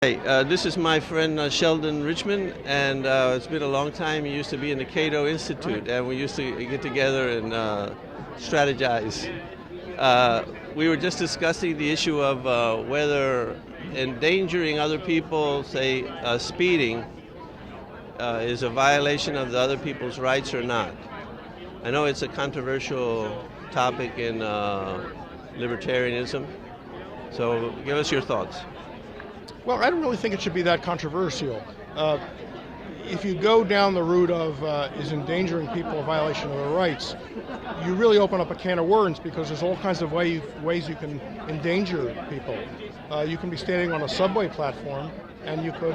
Hey, this is my friend Sheldon Richman, and it's been a long time. He used to be in the Cato Institute, and we used to get together and strategize. We were just discussing the issue of whether endangering other people, say speeding, is a violation of the other people's rights or not. I know it's a controversial topic in libertarianism, so give us your thoughts. Well, I don't really think it should be that controversial. If you go down the route of is endangering people a violation of their rights, you really open up a can of worms, because there's all kinds of ways you can endanger people. You can be standing on a subway platform and you could,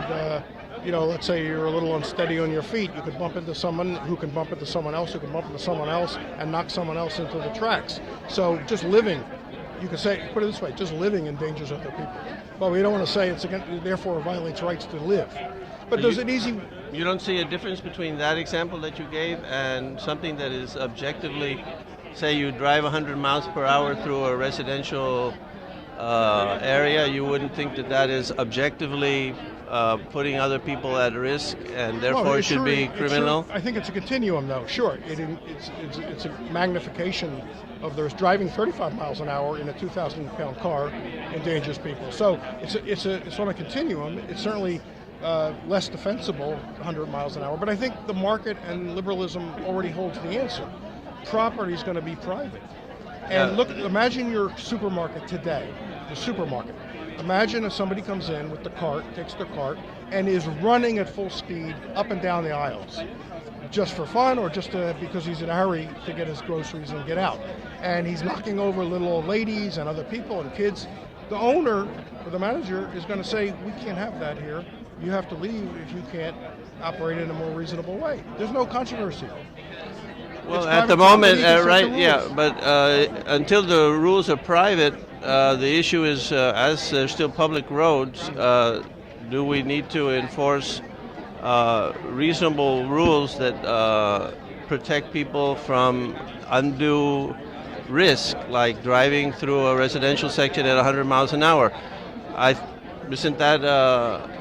let's say you're a little unsteady on your feet, you could bump into someone who can bump into someone else who can bump into someone else and knock someone else into the tracks. So just living, you could say, put it this way, just living endangers other people. Well, we don't want to say it's therefore violates rights to live. But there's an easy... You don't see a difference between that example that you gave and something that is objectively, say you drive 100 miles per hour through a residential area, you wouldn't think that that is objectively putting other people at risk and therefore should be criminal? I think it's a continuum, though. Sure, it's a magnification of there's driving 35 miles an hour in a 2,000-pound car endangers people. So it's on a continuum. It's certainly less defensible, 100 miles an hour. But I think the market and liberalism already holds the answer. Property is going to be private. And look, imagine your supermarket today, the supermarket. Imagine if somebody comes in with the cart, takes their cart, and is running at full speed up and down the aisles, just for fun or just because he's in a hurry to get his groceries and get out. And he's knocking over little old ladies and other people and kids. The owner or the manager is going to say, we can't have that here. You have to leave if you can't operate in a more reasonable way. There's no controversy. Well, at the moment, right, yeah, but until the rules are private, the issue is, as there's still public roads, do we need to enforce reasonable rules that protect people from undue risk, like driving through a residential section at 100 miles an hour? Isn't that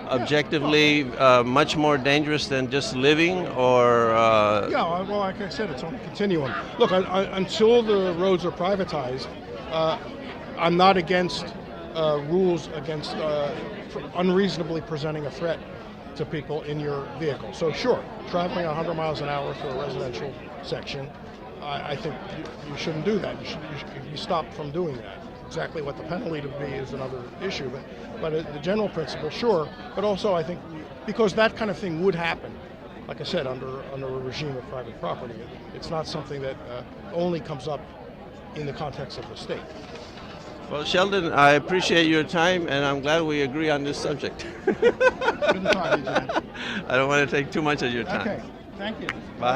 objectively much more dangerous than just living, or? Yeah, well, like I said, it's on a continuum. Look, until the roads are privatized, I'm not against rules against unreasonably presenting a threat to people in your vehicle. So sure, traveling 100 miles an hour through a residential section, I think you shouldn't do that. You should be stopped from doing that. Exactly what the penalty to be is another issue, but the general principle, sure. But also, I think because that kind of thing would happen, like I said, under a regime of private property, it's not something that only comes up in the context of the state. Well, Sheldon, I appreciate your time, and I'm glad we agree on this subject. Good talking to you, John. I don't want to take too much of your time. Okay, thank you. Bye.